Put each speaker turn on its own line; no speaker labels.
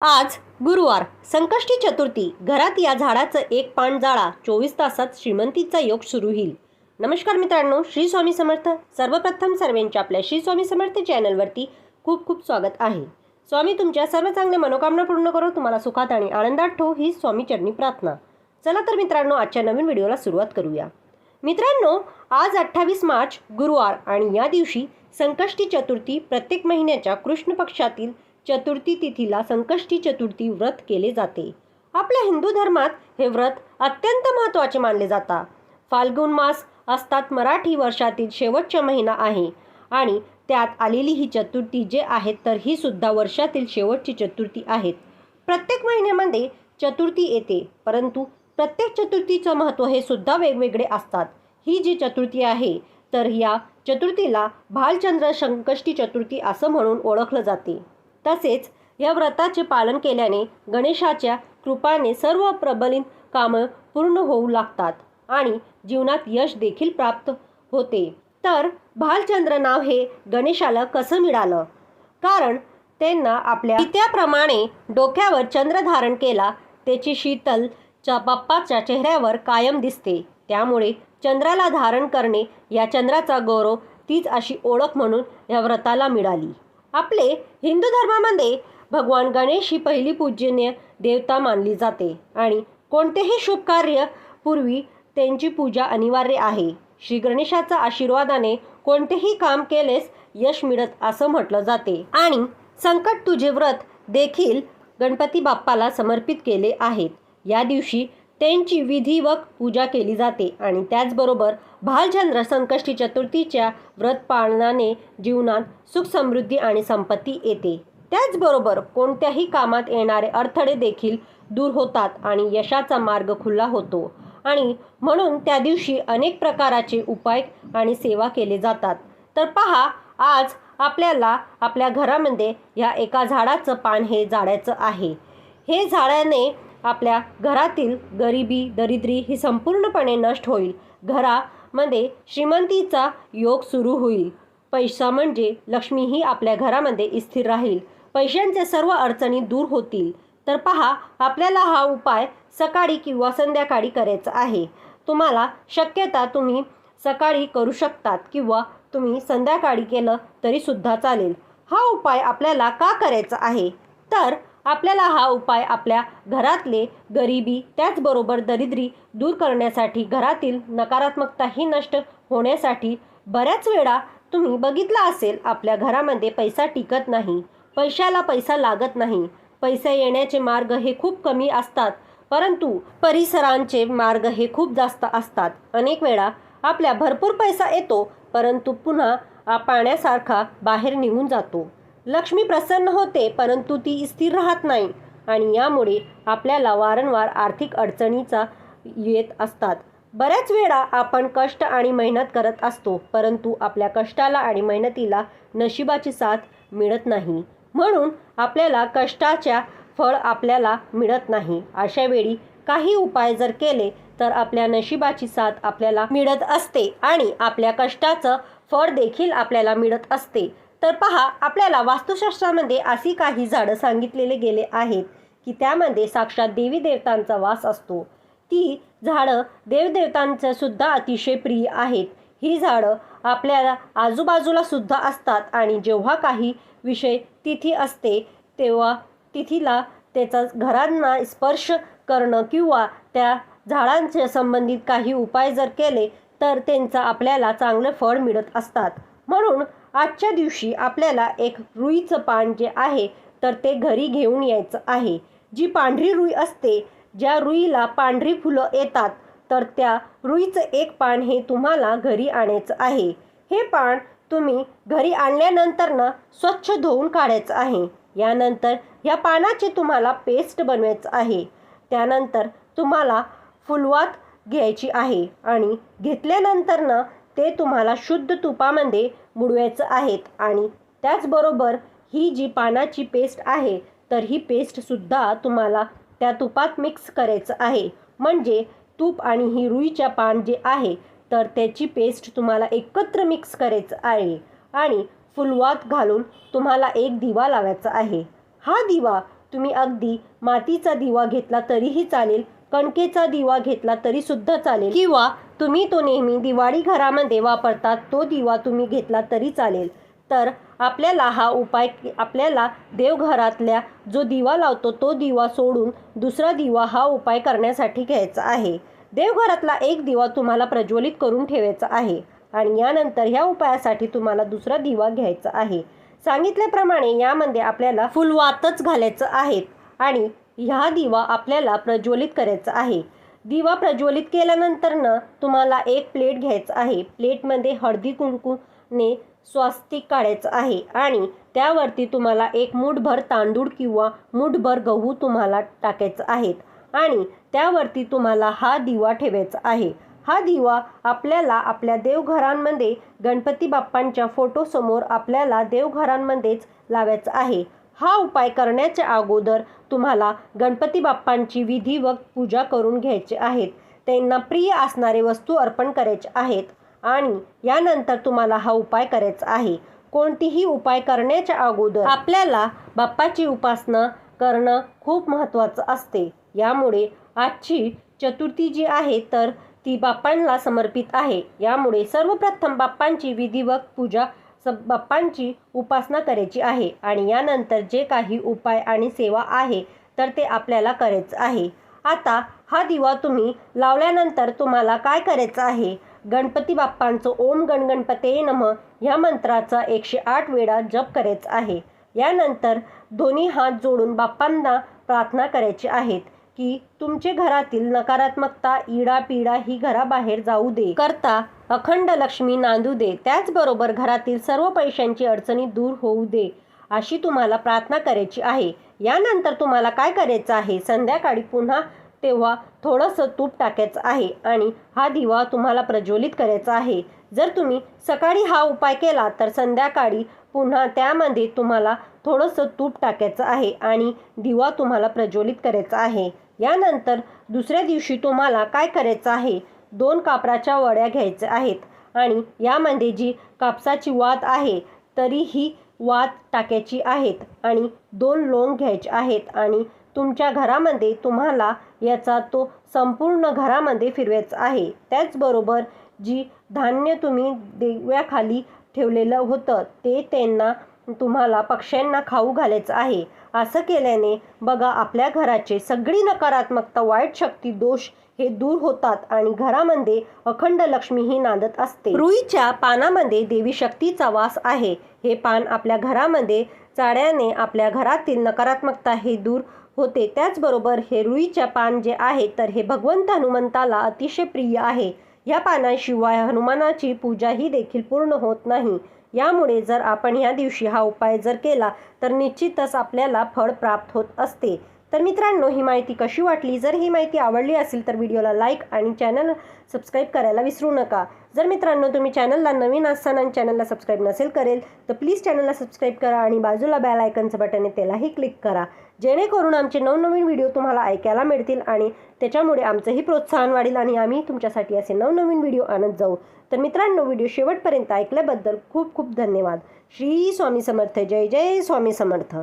आज गुरुवार संकष्टी चतुर्थी. घरात या झाडाचं एक पान जाळा. 24 तासात श्रीमंतीचा योग सुरू होईल. नमस्कार मित्रांनो, श्री स्वामी समर्थ. सर्वप्रथम सर्वांच्या आपल्या श्री स्वामी समर्थ चॅनलवरती खूप खूप स्वागत आहे. स्वामी तुमच्या सर्व चांगल्या मनोकामना पूर्ण करो, तुम्हाला सुखात आणि आनंदात ठेवो, ही स्वामी चरणी प्रार्थना. चला तर मित्रांनो, आजच्या नवीन व्हिडिओला सुरुवात करूया. मित्रांनो, आज 28 मार्च गुरुवार आणि या दिवशी संकष्टी चतुर्थी. प्रत्येक महिन्याच्या कृष्ण पक्षातील चतुर्थी तिथीला संकष्टी चतुर्थी व्रत केले जाते. आपल्या हिंदू धर्मात हे व्रत अत्यंत महत्त्वाचे मानले जातात. फाल्गुन मास असतात मराठी वर्षातील शेवटचा महिना आहे आणि त्यात आलेली ही चतुर्थी जे आहेत तर ही सुद्धा वर्षातील शेवटची चतुर्थी आहेत. प्रत्येक महिन्यामध्ये चतुर्थी येते, परंतु प्रत्येक चतुर्थीचं महत्त्व हे सुद्धा वेगवेगळे असतात. ही जी चतुर्थी आहे तर या चतुर्थीला भालचंद्र संकष्टी चतुर्थी असं म्हणून ओळखलं जाते. तसेच या व्रताचे पालन केल्याने गणेशाच्या कृपाने सर्व प्रबलित कामं पूर्ण होऊ लागतात आणि जीवनात यश देखील प्राप्त होते. तर भालचंद्र नाव हे गणेशाला कसं मिळालं? कारण त्यांना आपल्या पित्याप्रमाणे डोक्यावर चंद्र धारण केला. त्याची शीतल बाप्पाच्या चेहऱ्यावर कायम दिसते, त्यामुळे चंद्राला धारण करणे या चंद्राचा गौरव, तीच अशी ओळख म्हणून या व्रताला मिळाली. आपले हिंदू धर्मामध्ये भगवान गणेश ही पहिली पूजनीय देवता मानली जाते आणि कोणतेही शुभ कार्य पूर्वी त्यांची पूजा अनिवार्य आहे. श्री गणेशाच्या आशीर्वादाने कोणतेही काम केलेस यश मिळत असं म्हटलं जाते आणि संकट तुझे व्रत देखील गणपती बाप्पाला समर्पित केले आहेत. या दिवशी त्यांची विधिवत पूजा केली जाते आणि त्याचबरोबर भालचंद्र संकष्टी चतुर्थीच्या व्रत पाळण्याने जीवनात सुख समृद्धी आणि संपत्ती येते. त्याचबरोबर कोणत्याही कामात येणारे अडथळे देखील दूर होतात आणि यशाचा मार्ग खुला होतो आणि म्हणून त्या दिवशी अनेक प्रकारचे उपाय आणि सेवा केले जातात. तर पहा, आज आपल्याला आपल्या घरामध्ये या एका झाडाचं पान हे जाळायचं आहे. हे झाडाने आपल्या घरातील गरिबी दरिद्री ही संपूर्णपणे नष्ट होईल. घरामध्ये श्रीमंतीचा योग सुरू होईल. पैसा म्हणजे लक्ष्मी ही आपल्या घरामध्ये स्थिर राहील. पैशांच्या सर्व अडचणी दूर होतील. तर पहा, आपल्याला हा उपाय सकाळी किंवा संध्याकाळी करायचा आहे. तुम्हाला शक्यता तुम्ही सकाळी करू शकतात किंवा तुम्ही संध्याकाळी केलं तरी सुद्धा चालेल. हा उपाय आपल्याला का करायचा आहे? तर आपल्याला हा उपाय आपल्या घरातले गरिबी त्याचबरोबर दरिद्री दूर करण्यासाठी, घरातील नकारात्मकताही नष्ट होण्यासाठी. बऱ्याच वेळा तुम्ही बघितलं असेल, आपल्या घरामध्ये पैसा टिकत नाही, पैशाला पैसा लागत नाही. पैसे येण्याचे मार्ग हे खूप कमी असतात, परंतु परिसरांचे मार्ग हे खूप जास्त असतात. अनेक वेळा आपल्या भरपूर पैसा येतो, परंतु पुन्हा पाण्यासारखा बाहेर निघून जातो. लक्ष्मी प्रसन्न होते, परंतु ती स्थिर राहत नाही आणि यामुळे आपल्याला वारंवार आर्थिक अडचणीचा येत असतात. बऱ्याच वेळा आपण कष्ट आणि मेहनत करत असतो, परंतु आपल्या कष्टाला आणि मेहनतीला नशिबाची साथ मिळत नाही. म्हणून आपल्याला कष्टाच्या फळ आपल्याला मिळत नाही. अशा वेळी काही उपाय जर केले तर आपल्या नशिबाची साथ आपल्याला मिळत असते आणि आपल्या कष्टाचं फळ देखील आपल्याला मिळत असते. तर पहा, आपल्याला वास्तुशास्त्रामध्ये अशी काही झाडं सांगितलेले गेले आहेत की त्यामध्ये साक्षात देवी देवतांचा वास असतो. ती झाडं देवदेवतांचं सुद्धा अतिशय प्रिय आहेत. ही झाडं आपल्याला आजूबाजूला सुद्धा असतात आणि जेव्हा काही विषय तिथी असते तेव्हा तिथीला त्याचा घरांना स्पर्श करणं किंवा त्या झाडांच्या संबंधित काही उपाय जर केले तर त्यांचा आपल्याला चांगलं फळ मिळत असतात. म्हणून आजच्या दिवशी आपल्याला एक रुईचं पान जे आहे तर ते घरी घेऊन यायचं आहे. जी पांढरी रुई असते, ज्या रुईला पांढरी फुलं येतात, तर त्या रुईचं एक पान हे तुम्हाला घरी आणायचं आहे. हे पान तुम्ही घरी आणल्यानंतर स्वच्छ धुवून काढायचं आहे. यानंतर या पानाची तुम्हाला पेस्ट बनवायचं आहे. त्यानंतर तुम्हाला फुलवात घ्यायची आहे आणि घेतल्यानंतर ते तुम्हाला शुद्ध तुपामध्ये बुडवायचं आहेत आणि त्याचबरोबर ही जी पानाची पेस्ट आहे तर ही पेस्टसुद्धा तुम्हाला त्या तुपात मिक्स करायचं आहे. म्हणजे तूप आणि ही रुईच्या पान जे आहे तर त्याची पेस्ट तुम्हाला एकत्र मिक्स करायचं आहे आणि फुलवात घालून तुम्हाला एक दिवा लावायचा आहे. हा दिवा तुम्ही अगदी मातीचा दिवा घेतला तरीही चालेल, कणकेचा दिवा घेतला तरी सुद्धा चालेल, किंवा तुम्ही तो नेहमी दिवाळी घरामध्ये वापरतात तो दिवा तुम्ही घेतला तरी चालेल. तर आपल्याला हा उपाय आपल्याला देवघरातल्या जो दिवा लावतो तो दिवा सोडून दुसरा दिवा हा उपाय करण्यासाठी घ्यायचा आहे. देवघरातला एक दिवा तुम्हाला प्रज्वलित करून ठेवायचा आहे आणि यानंतर ह्या उपायासाठी तुम्हाला दुसरा दिवा घ्यायचा आहे. सांगितल्याप्रमाणे यामध्ये आपल्याला फुलवातच घालायचं आहे आणि ह्या दिवा आपल्याला प्रज्वलित करायचा आहे. दिवा प्रज्वलित केल्यानंतर तुम्हाला एक प्लेट घ्यायचं आहे. प्लेटमध्ये हळदी कुंकूने स्वास्तिक काढायचं आहे आणि त्यावरती तुम्हाला एक मूठभर तांदूळ किंवा मूठभर गहू तुम्हाला टाकायचं आहेत आणि त्यावरती तुम्हाला हा दिवा ठेवायचा आहे. हा दिवा आपल्याला आपल्या देवघरांमध्ये गणपती बाप्पांच्या फोटोसमोर आपल्याला देवघरांमध्येच लावायचा आहे. हा उपाय करण्याच्या अगोदर तुम्हाला गणपती बाप्पांची विधिवत पूजा करून घ्यायची आहेत. त्यांना प्रिय असणारे वस्तू अर्पण करायचे आहेत आणि यानंतर तुम्हाला हा उपाय करायचा आहे. कोणतीही उपाय करण्याच्या अगोदर आपल्याला बाप्पाची उपासना करणं खूप महत्त्वाचं असते. यामुळे आजची चतुर्थी जी आहे तर ती बाप्पांना समर्पित आहे. यामुळे सर्वप्रथम बाप्पांची विधिवत पूजा बाप्पांची उपासना करायची आहे आणि यानंतर जे काही उपाय आणि सेवा आहे तर ते आपल्याला करायचं आहे. आता हा दिवा तुम्ही लावल्यानंतर तुम्हाला काय करायचं आहे, गणपती बाप्पांचं ओम गणगणपते नमः ह्या मंत्राचा 108 वेळा जप करायचा आहे. यानंतर दोन्ही हात जोडून बाप्पांना प्रार्थना करायची आहेत की तुमचे घरातील नकारात्मकता, इडापिडा ही घराबाहेर जाऊ दे करता अखंड लक्ष्मी नांदू दे, त्याचबरोबर घरातील सर्व पैशांची अडचणी दूर होऊ दे, अशी तुम्हाला प्रार्थना करायची आहे. यानंतर तुम्हाला काय करायचं आहे, संध्याकाळी पुन्हा तेव्हा थोडंसं तूप टाकायचं आहे आणि हा दिवा तुम्हाला प्रज्वलित करायचा आहे. जर तुम्ही सकाळी हा उपाय केला तर संध्याकाळी पुन्हा त्यामध्ये तुम्हाला थोडंसं तूप टाकायचं आहे आणि दिवा तुम्हाला प्रज्वलित करायचा आहे. यानंतर दुसऱ्या दिवशी तुम्हाला काय करायचं आहे, 2 कापराच्या वड्या घ्यायच्या आहेत आणि यामध्ये जी कापसाची वात आहे तरी ही वात टाकायची आहेत आणि 2 लोंग घ्यायचे आहेत आणि तुमच्या घरामध्ये तुम्हाला याचा तो संपूर्ण घरामध्ये फिरवायचा आहे. त्याचबरोबर जी धान्य तुम्ही देव्याखाली ठेवलेलं होतं ते त्यांना तुम्हाला पक्ष्यांना खाऊ घालायचं आहे. असं केल्याने बघा आपल्या घराचे सगळी नकारात्मकता, वाईट शक्ती, दोष हे दूर होतात आणि घरामध्ये अखंड लक्ष्मी ही नांदत असते. रुईच्या पानामध्ये देवी शक्तीचा वास आहे. हे पान आपल्या घरामध्ये चाळल्याने आपल्या घरातील नकारात्मकता हे दूर होते. त्याचबरोबर हे रुईच्या पान जे आहे तर हे भगवंत हनुमंताला अतिशय प्रिय आहे. या पानाशिवाय हनुमानाची पूजा ही देखील पूर्ण होत नाही. यामुळे जर आपण या दिवशी हा उपाय जर केला तर निश्चितच आपल्याला फळ प्राप्त होत असते. तर मित्रांनो, ही माहिती कशी वाटली? जर ही माहिती आवडली असेल तर व्हिडिओला लाईक आणि चॅनल सबस्क्राईब करायला विसरू नका. जर मित्रांनो तुम्ही चॅनलला नवीन असताना आणि चॅनलला सबस्क्राईब नसेल करेल तर प्लीज चॅनलला सबस्क्राईब करा आणि बाजूला बेल आयकनचं बटन आहे त्यालाही क्लिक करा, जेणेकरून आमचे नवनवीन व्हिडिओ तुम्हाला ऐकायला मिळतील आणि त्याच्यामुळे आमचंही प्रोत्साहन वाढेल आणि आम्ही तुमच्यासाठी असे नवनवीन व्हिडिओ आणत जाऊ. तर मित्रांनो, व्हिडिओ शेवटपर्यंत ऐकल्याबद्दल खूप खूप धन्यवाद. श्री स्वामी समर्थ. जय जय स्वामी समर्थ.